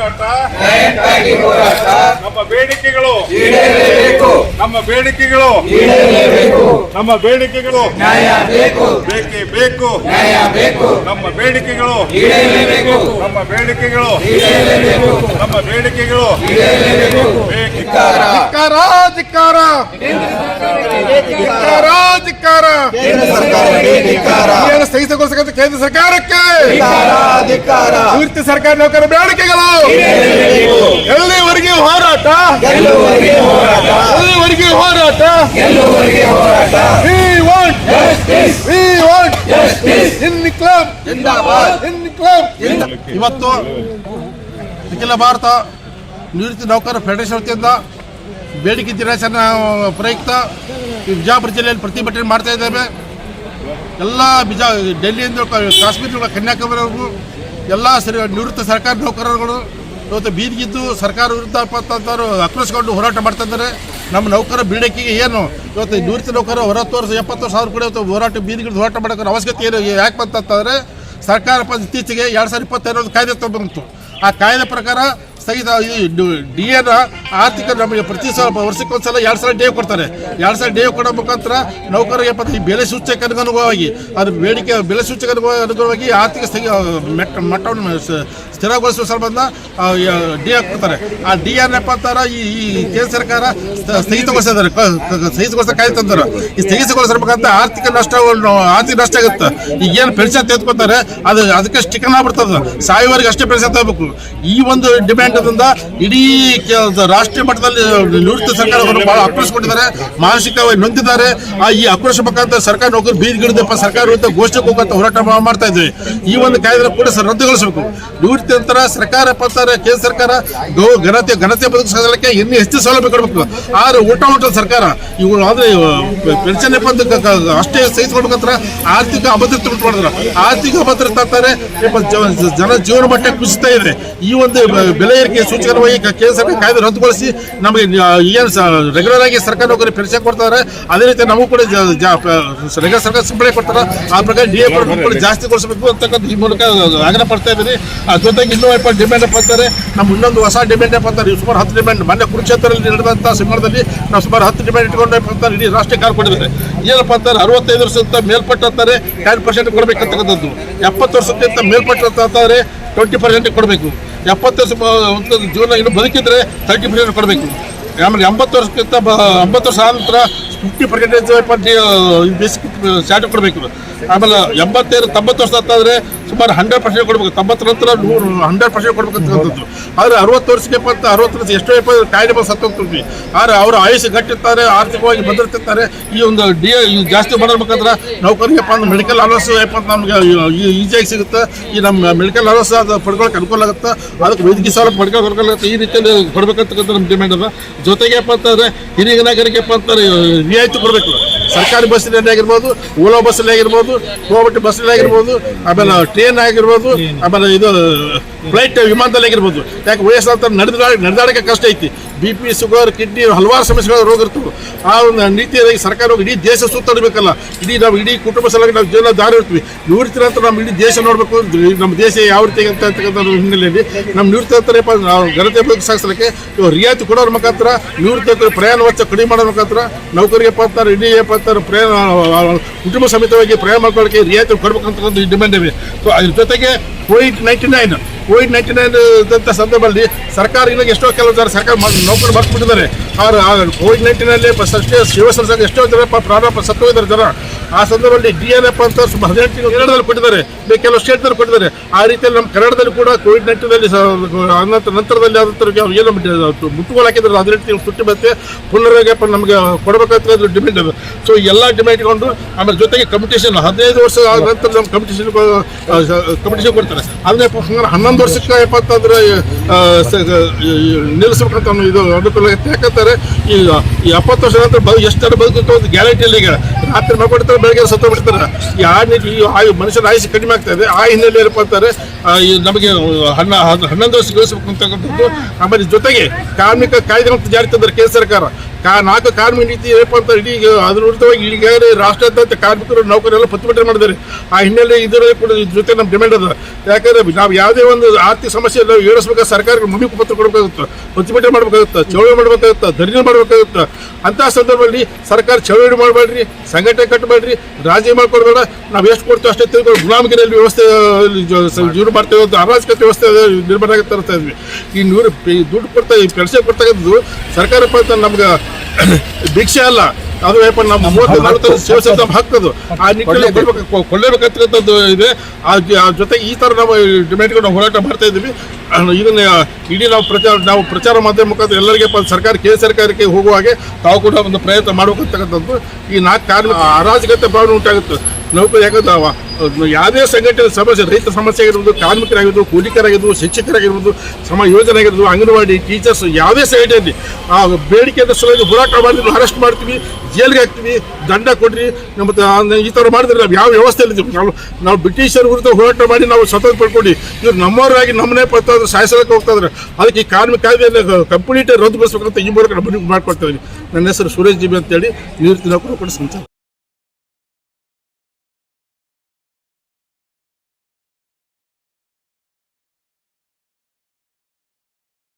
ಹೋರಾಟ ನಮ್ಮ ಬೇಡಿಕೆಗಳು ನ್ಯಾಯ ಬೇಕು, ಬೇಕೇ ಬೇಕು, ನ್ಯಾಯ ಬೇಕು, ನಮ್ಮ ಬೇಡಿಕೆಗಳು ಈಡೇರಲೇಬೇಕು, ನಮ್ಮ ಬೇಡಿಕೆಗಳು ಈಡೇರಲೇಬೇಕು, ನಮ್ಮ ಬೇಡಿಕೆಗಳು ಈಡೇರಲೇಬೇಕು. ಧಿಕ್ಕಾರ ಧಿಕ್ಕಾರ ಧಿಕ್ಕಾರ ಧಿಕ್ಕಾರ ಕೇಂದ್ರ ಸರ್ಕಾರಕ್ಕೆ ಧಿಕ್ಕಾರ, ಸ್ಥಗಿತಗೊಳಿಸಬೇಕಂತ ಕೇಂದ್ರ ಸರ್ಕಾರಕ್ಕೆ ಧಿಕ್ಕಾರ, ನಿವೃತ್ತ ಸರ್ಕಾರಿ ನೌಕರ ಬೇಡಿಕೆಗಳು ಎಲ್ಲಿವರೆಗೆ ಹೋರಾಟ, ಗೆಲ್ಲುವವರೆಗೆ ಹೋರಾಟ, ಎಲ್ಲಿವರೆಗೆ ಹೋರಾಟ. ಗೆಲ್ಲುವವರೆಗೆ ಹೋರಾಟ. We want Justice, we want justice, ಇನ್ಕ್ಲಾಬ್ ಜಿಂದಾಬಾದ್. ಇನ್ಕ್ಲಾಬ್. ಇವತ್ತು ಅಖಿಲ ಭಾರತ ನಿವೃತ್ತ ನೌಕರರ ಫೆಡರೇಷನ್ ವತಿಯಿಂದ ಬೇಡಿಕೆ ದಿನಾಚರಣೆ ಪ್ರಯುಕ್ತ ಈ ಬಿಜಾಪುರ ಜಿಲ್ಲೆಯಲ್ಲಿ ಪ್ರತಿಭಟನೆ ಮಾಡ್ತಾ ಇದ್ದೇವೆ. ಎಲ್ಲ ಡೆಲ್ಲಿಯಿಂದ ಕಾಶ್ಮೀರದಿಂದ ಕನ್ಯಾಕುಮಾರಿವರೆಗೂ ಎಲ್ಲ ನಿವೃತ್ತ ಸರ್ಕಾರಿ ನೌಕರರುಗಳು ಇವತ್ತು ಬೀದಿಗಿದ್ದು ಸರ್ಕಾರ ವಿರುದ್ಧ ಆಕ್ರೋಶಗೊಂಡು ಹೋರಾಟ ಮಾಡ್ತಾ ಇದ್ದಾರೆ. ನಮ್ಮ ನೌಕರ ಬೇಡಿಕೆಗೆ ಏನು ಇವತ್ತು ನಿವೃತ್ತ ನೌಕರ 60 ವರ್ಷ 70 ವರ್ಷ ಆದ್ರೂ ಕೂಡ ಇವತ್ತು ಹೋರಾಟ ಬೀದಿಗಿದ್ದು ಹೋರಾಟ ಮಾಡೋಕ್ಕೆ ಅವಶ್ಯಕತೆ ಏನು ಯಾಕೆ ಬಂತಂತಂದರೆ ಸರ್ಕಾರ ಇತ್ತೀಚೆಗೆ 2025 ಕಾಯ್ದೆ ಬಂತು. ಆ ಕಾಯ್ದೆ ಪ್ರಕಾರ ಸ್ಥಗಿತ ಡಿ ಎನ ಆರ್ಥಿಕ ನಮಗೆ ಪ್ರತಿ ವರ್ಷಕ್ಕೊಂದ್ಸಲ 2 ಸಲ ಡೇ ಕೊಡ್ತಾರೆ. 2 ಸಲ ಡೇ ಕೊಡೋ ಮುಖಾಂತರ ನೌಕರರಿಗೆ ಈ ಬೆಲೆ ಸೂಚಕ ಅನುಗುಣವಾಗಿ ಅದ್ರ ಬೇಡಿಕೆ ಬೆಲೆ ಸೂಚಕ ಅನುಗುಣವಾಗಿ ಆರ್ಥಿಕ ಮಟ್ಟವನ್ನು ಸ್ಥಿರಗೊಳಿಸುವ ಸಂಬಂಧ ಡಿ ಕೊಡ್ತಾರೆ. ಆ ಡಿ ಏನಪ್ಪ ಅಂತಾರೆ ಈ ಕೇಂದ್ರ ಸರ್ಕಾರ ಸ್ಥಗಿತಗೊಳಿಸ ಕಾಯ್ದೆ ತಂದರು. ಈ ಸ್ಥಗಿತಗೊಳಿಸಬೇಕಂತ ಆರ್ಥಿಕ ನಷ್ಟ ಆಗುತ್ತೆ. ಈಗ ಏನು ಪೆನ್ಷನ್ ತೆಗೆದುಕೊತಾರೆ ಅದಕ್ಕೆ ಸ್ಟಿಕನ್ ಆಗ್ಬಿಡ್ತದೆ. ಸಾಯುವವರೆಗೆ ಅಷ್ಟೇ ಪೆನ್ಷನ್ ತಗೋಬೇಕು. ಈ ಒಂದು ಡಿಮ್ಯಾಂಡ್ದಿಂದ ಇಡೀ ರಾಷ್ಟ್ರೀಯ ಮಟ್ಟದಲ್ಲಿ ನಿವೃತ್ತ ಸರ್ಕಾರವನ್ನು ಬಹಳ ಆಕ್ರೋಶಗೊಂಡಿದ್ದಾರೆ, ಮಾನಸಿಕವಾಗಿ ನೊಂದಿದ್ದಾರೆ. ಈ ಆಕ್ರೋಶ ಮುಖಾಂತರ ಸರ್ಕಾರ ನೌಕರು ಬೀದಿಗಿಳಿದಪ್ಪ ಸರ್ಕಾರ ವಿರುದ್ಧ ಘೋಷಣೆ ಹೋಗುವಂತ ಹೋರಾಟ ಮಾಡ್ತಾ ಇದ್ವಿ. ಈ ಒಂದು ಕಾಯ್ದೆ ಕೂಡ ರದ್ದುಗೊಳಿಸಬೇಕು. ನಿವೃತ್ತಿ ನಂತರ ಸರ್ಕಾರ ಪತ್ತಾರೆ ಕೇಂದ್ರ ಸರ್ಕಾರ ಘನತೆ ಬದುಕಿಸಲಿಕ್ಕೆ ಇನ್ನೂ ಹೆಚ್ಚು ಸೌಲಭ್ಯ ಕೊಡಬೇಕು. ಆದ್ರೆ ಊಟ ಸರ್ಕಾರ ಇವರು ಆದ್ರೆ ಪೆನ್ಷನ್ ಅಷ್ಟೇ ಸಹಿಸಿಕೊಡ್ಬೇಕಂತ ಆರ್ಥಿಕ ಅಭದ್ರತೆ ಉಂಟು ಮಾಡಿದ್ರು. ಆರ್ಥಿಕ ಅಭದ್ರತೆ ಅಂತಾರೆ ಜನ ಜೀವನ ಮಟ್ಟ ಕುಸಿತಾ ಇದೆ. ಈ ಒಂದು ಬೆಲೆ ಏರಿಕೆ ಸೂಚಕವಾಗಿ ಕೇಂದ್ರ ಸರ್ಕಾರ ಕಾಯ್ದೆ ರದ್ದುಗೊಳಿಸಿ ನಮಗೆ ಏನು ರೆಗ್ಯುಲರ್ ಆಗಿ ಸರ್ಕಾರ ನೌಕರಿ ಪೆನ್ಷನ್ ಕೊಡ್ತಾರೆ ಅದೇ ರೀತಿ ನಮಗೂ ಕೂಡ ರೆಗ್ಯುಲರ್ ಸರ್ಕಾರ ಸಿಂಪಡಣೆ ಕೊಡ್ತಾರೆ. ಆ ಪ್ರಕಾರ ಡಿ.ಎ ಕೂಡ ಜಾಸ್ತಿಗೊಳಿಸಬೇಕು ಅಂತಕ್ಕಂಥ ಈ ಮೂಲಕ ಆಗ್ರಹ ಪಡ್ತಾ ಇದ್ದೀನಿ. ಜೊತೆಗೆ ಇನ್ನೂ ಡಿಮ್ಯಾಂಡ್ ಅಂತಾರೆ. ನಮ್ಮ ಇನ್ನೊಂದು ಹೊಸ ಡಿಮ್ಯಾಂಡ್ ಅಂತಾರೆ. ಸುಮಾರು 10 ಡಿಮ್ಯಾಂಡ್ ಮೊನ್ನೆ ಕುರುಕ್ಷೇತ್ರದಲ್ಲಿ ನಡೆದಂಥ ಸಂದರ್ಭದಲ್ಲಿ ನಾವು ಸುಮಾರು 10 ಡಿಮ್ಯಾಂಡ್ ಇಟ್ಕೊಂಡು ಇಡೀ ರಾಷ್ಟ್ರೀಯ ಕಾರ್ಡ್ ಕೊಟ್ಟಿದ್ದಾರೆ. ಏನಪ್ಪ ಅಂತಾರೆ 65 ವರ್ಷಕ್ಕಿಂತ ಮೇಲ್ಪಟ್ಟ ಅಂತಾರೆ 10% ಕೊಡಬೇಕಂತಕ್ಕಂಥದ್ದು. 70 ವರ್ಷಕ್ಕಿಂತ ಮೇಲ್ಪಟ್ಟ ಅಂತಾರೆ 20% ಕೊಡಬೇಕು. 70 ವರ್ಷ ಜೀವನ ಇನ್ನು ಬದುಕಿದ್ರೆ 30% ಕೊಡಬೇಕು. ಆಮೇಲೆ 80 ವರ್ಷಕ್ಕಿಂತ 80 ವರ್ಷ ಆದ ನಂತರ 50% ಬೇಸಿಕ್ ಸ್ಯಾಟ್ ಕೊಡಬೇಕು. ಆಮೇಲೆ 85-90 ವರ್ಷ ಅಂತಾದರೆ ಸುಮಾರು 100% ಕೊಡಬೇಕು. 90 ನಂತರ 100% ಕೊಡ್ಬೇಕಂತಕ್ಕಂಥದ್ದು. ಆದರೆ 60 ವರ್ಷಕ್ಕೆ 60 ವರ್ಷ ಎಷ್ಟೋ ಕಾಯ್ದೆ ಬಂದು ಸತ್ತೋಗ್ತೀವಿ. ಆದರೆ ಅವರ ಆಯುಷ್ಯ ಗಟ್ಟಿರ್ತಾರೆ, ಆರ್ಥಿಕವಾಗಿ ಭದ್ರತಿರ್ತಾರೆ. ಈ ಒಂದು ಜಾಸ್ತಿ ಮಾಡಬೇಕಂದ್ರೆ ನೌಕರಿಗೆ ಮೆಡಿಕಲ್ ಅಲೋಸ್ ನಮ್ಗೆ ಈಸಿಯಾಗಿ ಸಿಗುತ್ತೆ. ಈ ನಮ್ಮ ಮೆಡಿಕಲ್ ಅಲೋಸ್ ಅದು ಪಡ್ಕೊಳ್ಳೋಕೆ ಅನುಕೂಲ ಆಗುತ್ತೆ. ಅದಕ್ಕೆ ವೈದ್ಯಕೀಯ ಸೌಲಭ್ಯ ಪಡ್ಕೊಳ್ಳೋಕೆ ಈ ರೀತಿಯಲ್ಲಿ ಕೊಡಬೇಕಂತಕ್ಕಂಥ ನಮ್ಮ ಡಿಮ್ಯಾಂಡ್ ಅದ. ಜೊತೆಗೆ ಅಂತಂದರೆ ಹಿರಿಯ ನಾಗರಿಕ ಅಂತಾರೆ ರಿಯಾಯಿತಿ ಕೊಡಬೇಕು. ಸರ್ಕಾರಿ ಬಸ್ಸಿನಲ್ಲಿ ಆಗಿರ್ಬೋದು, ಓಲೋ ಬಸ್ಸಲ್ಲಿ ಆಗಿರ್ಬೋದು, ಕೋವಿಡ್ ಬಸ್ಸಲ್ಲಿ ಆಗಿರ್ಬೋದು, ಆಮೇಲೆ ಟ್ರೈನ್ ಆಗಿರ್ಬೋದು, ಆಮೇಲೆ ಇದು ಫ್ಲೈಟ್ ವಿಮಾನದಲ್ಲಿ ಆಗಿರ್ಬೋದು. ಯಾಕೆ ವಯಸ್ಸಾದ ನಡೆದಾಡಕ್ಕೆ ಕಷ್ಟ ಐತಿ. BP, ಶುಗರ್, ಕಿಡ್ನಿ ಹಲವಾರು ಸಮಸ್ಯೆಗಳು ರೋಗ ಇರ್ತವೆ. ಆ ಒಂದು ನೀತಿಯಾಗಿ ಸರ್ಕಾರ ಇಡೀ ದೇಶ ಸುತ್ತಾಡಬೇಕಲ್ಲ. ನಾವು ಇಡೀ ಕುಟುಂಬ ಸಲುವಾಗಿ ನಾವು ಜೀವನ ದಾರಿ ಇರ್ತೀವಿ. ನಿವೃತ್ತಿ ನಂತರ ನಮ್ಮ ಇಡೀ ದೇಶ ನೋಡಬೇಕು. ನಮ್ಮ ದೇಶ ಯಾವ ರೀತಿ ಅಂತಕ್ಕಂಥ ಹಿನ್ನೆಲೆಯಲ್ಲಿ ನಮ್ಮ ನಿವೃತ್ತಿ ನಂತರ ಘನತೆ ಬದುಕು ಸಾಗಿಸಲಿಕ್ಕೆ ರಿಯಾಯಿತಿ ಕೊಡೋರ ಮುಖಾಂತರ ನಿವೃತ್ತಿ ಪ್ರಯಾಣ ವೆಚ್ಚ ಕಡಿಮೆ ಮಾಡೋ ಮುಖಾಂತರ ನೌಕರಿಗೆ ಅಂತಾರೆ ಇಡೀ ಪ್ರಯಾಣ ಕುಟುಂಬ ಸಮೇತವಾಗಿ ಪ್ರಯಾಣ ಮಾಡ್ಕೊಳ್ಳೋಕ್ಕೆ ರಿಯಾಯಿತಿ ಕೊಡಬೇಕಂತಕ್ಕಂಥ ಡಿಮ್ಯಾಂಡ್ ಇವೆ. ಸೊ ಅದ್ರ ಜೊತೆಗೆ ಕೋವಿಡ್-19 ಸಂದರ್ಭದಲ್ಲಿ ಸರ್ಕಾರ ಇವಾಗ ಎಷ್ಟೋ ಕೆಲವು ಜನ ಸರ್ಕಾರ ನೌಕರು ಬರ್ಸ್ಬಿಟ್ಟಿದ್ದಾರೆ. ಅವರು ಕೋವಿಡ್-19 ಸೇವೆ ಸಲ್ಲಿಸಿದಾಗ ಎಷ್ಟೋ ಜನ ಪ್ರಾರಂಭ ಸತ್ತೋಗಿದ್ದಾರೆ ಜನ. ಆ ಸಂದರ್ಭದಲ್ಲಿ DNF ಅಂತ 18 ಕನ್ನಡದಲ್ಲಿ ಕೊಟ್ಟಿದ್ದಾರೆ, ಕೆಲವು ಸ್ಟೇಟ್ನಲ್ಲಿ ಕೊಟ್ಟಿದ್ದಾರೆ. ಆ ರೀತಿಯಲ್ಲಿ ನಮ್ಮ ಕನ್ನಡದಲ್ಲಿ ಕೂಡ ಕೋವಿಡ್-19 ನಂತರದಲ್ಲಿ ಏನು ಮುಟ್ಟುಗೋಲು ಹಾಕಿದ್ರೆ ಅದೇ ರೀತಿ ಸುಟ್ಟಿ ಮತ್ತೆ ಪುನರಾಗಿ ನಮಗೆ ಕೊಡಬೇಕಂತ ಡಿಮ್ಯಾಂಡ್ ಇದೆ. ಸೊ ಎಲ್ಲ ಡಿಮ್ಯಾಂಡ್ ಇಟ್ಕೊಂಡು ಆಮೇಲೆ ಜೊತೆಗೆ ಕಾಂಪಿಟೇಷನ್ 15 ವರ್ಷ ಆದ ನಂತರ ನಮ್ಮ ಕಾಂಪಿಟೇಷನ್ ಕೊಡ್ತಾರೆ. ಅದನ್ನೇ 11 ವರ್ಷಕ್ಕೆ ಅಂತಂದ್ರೆ ನಿಲ್ಲಿಸ್ಬೇಕಂತ ಇದು ಅನುಕೂಲ ಆಗುತ್ತೆ. ಯಾಕಂತಾರೆ ಈ 70 ವರ್ಷ ನಂತರ ಎಷ್ಟು ಜನ ಬದುಕುತ್ತೆ ಒಂದು ಗ್ಯಾರಂಟಿಯಲ್ಲಿ. ಈಗ ರಾತ್ರಿ ಮಲ್ಕೊಡ್ತಾರೆ, ಬೆಳಗ್ಗೆ ಸತ್ತೋಗ್ಬಿಡ್ತಾರೆ. ಈ ಮನುಷ್ಯನ ಆಯುಷ್ಯ ಕಡಿಮೆ ಆಗ್ತಾ ಇದೆ. ಆ ಹಿನ್ನೆಲೆ ಏನಪ್ಪ ಅಂತಾರೆ ನಮಗೆ 11 ವರ್ಷ ಗಳಿಸಬೇಕು ಅಂತಕ್ಕಂಥದ್ದು. ಆಮೇಲೆ ಜೊತೆಗೆ ಕಾರ್ಮಿಕ ಕಾಯ್ದೆ ಜಾರಿ ತಂದರೆ ಕೇಂದ್ರ ಸರ್ಕಾರ ನಾಲ್ಕು ಕಾರ್ಮಿಕ ನೀತಿ ಏನಪ್ಪ ಅಂತ ಇಡೀ ಅದ್ರ ವಿರುದ್ಧವಾಗಿ ಈಗಾಗಲೇ ರಾಷ್ಟ್ರಾದ್ಯಂತ ಕಾರ್ಮಿಕರು ನೌಕರರೆಲ್ಲ ಪ್ರತಿಭಟನೆ ಮಾಡಿದ್ದಾರೆ. ಆ ಹಿನ್ನೆಲೆ ಇದರ ಕೂಡ ಇದ್ರ ಜೊತೆ ನಮ್ಮ ಡಿಮ್ಯಾಂಡ್ ಅದ. ಯಾಕಂದ್ರೆ ನಾವು ಯಾವುದೇ ಒಂದು ಆರ್ಥಿಕ ಸಮಸ್ಯೆ ನಾವು ಏಳಿಸ್ಬೇಕಾದ್ರೆ ಸರ್ಕಾರಕ್ಕೆ ಮುಗಿ ಪತ್ರ ಕೊಡಬೇಕಾಗುತ್ತೆ, ಪ್ರತಿಭಟನೆ ಮಾಡಬೇಕಾಗುತ್ತೆ, ಚಳವಳಿ ಮಾಡಬೇಕಾಗುತ್ತೆ, ಧರಣಿ ಮಾಡಬೇಕಾಗುತ್ತೆ. ಅಂತಹ ಸಂದರ್ಭದಲ್ಲಿ ಸರ್ಕಾರ ಚಳವಳಿ ಮಾಡಬೇಡ್ರಿ, ಸಂಘಟನೆ ಕಟ್ಟಬೇಡ್ರಿ, ರಾಜಿ ಮಾಡ್ಕೊಡ್ಬೇಡ, ನಾವು ಎಷ್ಟು ಕೊಡ್ತೀವಿ ಅಷ್ಟೇ ತಿಳ್ಕೊಂಡು ಗುಲಾಮಗಿರಿಯಲ್ಲಿ ವ್ಯವಸ್ಥೆ ಜೀವನ ಮಾಡ್ತೇವೆ ಅಂತ ಅರಾಜಕತೆ ವ್ಯವಸ್ಥೆ ನಿರ್ಮಾಣ ಆಗಿ ತರ್ತಾ ಇದ್ವಿ. ಈ ದುಡ್ಡು ಕೊಡ್ತಾ ಪೆನ್ಷನ್ ಕೊಡ್ತಕ್ಕಂಥದ್ದು ಸರ್ಕಾರಪ್ಪ ಅಂತ ನಮ್ಗೆ ಭಿಕ್ಷೆ ಅಲ್ಲ, ಅದು ನಮ್ಮ 30-40 ಸೇವೆ ನಮ್ಮ ಹಕ್ಕದು. ಆ ನಿಟ್ಟಿನಲ್ಲಿ ಕೊಳ್ಳೇಬೇಕಂತಕ್ಕಂಥದ್ದು ಇದೆ. ಆ ಜೊತೆ ಈ ಥರ ನಾವು ಡಿಮ್ಯಾಂಡ್ಗಳು ನಾವು ಹೋರಾಟ ಮಾಡ್ತಾ ಇದ್ದೀವಿ. ಇದನ್ನ ಇಡೀ ನಾವು ಪ್ರಚಾರ ಮಾಧ್ಯಮ ಮುಖಾಂತರ ಎಲ್ಲರಿಗೆ ಸರ್ಕಾರ ಕೇಂದ್ರ ಸರ್ಕಾರಕ್ಕೆ ಹೋಗುವ ಹಾಗೆ ತಾವು ಕೂಡ ಒಂದು ಪ್ರಯತ್ನ ಮಾಡಬೇಕಂತಕ್ಕಂಥದ್ದು. ಈ 4 ಕಾರ್ಮಿಕ ಅರಾಜಕತೆ ಭಾವನೆ ಉಂಟಾಗುತ್ತೆ. ನೌಕರಿ ಯಾಕಂದ್ರೆ ಯಾವುದೇ ಸಂಘಟನೆ ಸಮಸ್ಯೆ, ರೈತ ಸಮಸ್ಯೆ ಆಗಿರ್ಬೋದು, ಕಾರ್ಮಿಕರಾಗಿರ್ಬೋದು, ಕೂಲಿಕರಾಗಿರ್ಬೋದು, ಶಿಕ್ಷಕರಾಗಿರ್ಬೋದು, ಯೋಜನೆ ಆಗಿರ್ಬೋದು, ಅಂಗನವಾಡಿ ಟೀಚರ್ಸ್, ಯಾವುದೇ ಸಂಘಟನೆ ಆ ಬೇಡಿಕೆಯ ಸಲುವಾಗಿ ಹೋರಾಟ ಮಾಡಿದ್ರು ಅರೆಸ್ಟ್ ಮಾಡ್ತೀವಿ, ಜೈಲಿಗೆ ಹಾಕ್ತೀವಿ, ದಂಡ ಕೊಡ್ರಿ. ಮತ್ತು ಈ ಥರ ಮಾಡಿದ್ರೆ ನಾವು ಯಾವ ವ್ಯವಸ್ಥೆಯಲ್ಲಿ ನಾವು ಬ್ರಿಟಿಷರ ವಿರುದ್ಧ ಹೋರಾಟ ಮಾಡಿ ನಾವು ಸ್ವತಂತ್ರ ಪಡ್ಕೊಂಡು ಇವ್ರು ನಮ್ಮವರಾಗಿ ನಮ್ಮನ್ನೇ ಪತ್ತಾದ್ರು ಸಾಯಿಸೋದಕ್ಕೆ ಹೋಗ್ತಾ ಇದ್ದಾರೆ. ಅದಕ್ಕೆ ಈ ಕಾರ್ಮಿಕ ಕಾಯ್ದೆಯನ್ನು ಕಂಪ್ಲೀಟ್ ರದ್ದುಗೊಳಿಸಬೇಕಂತ ಈ ಮೂಲಕ ನಾನು ಮಾಡ್ಕೊಡ್ತಾ ಇದ್ದೀನಿ. ನನ್ನ ಹೆಸರು ಸುರೇಶ್ ಜಿಬಿ ಅಂತೇಳಿ ನಿವೃತ್ತಿ ನೌಕರರು ಕೂಡ ಸಂಚಾರ.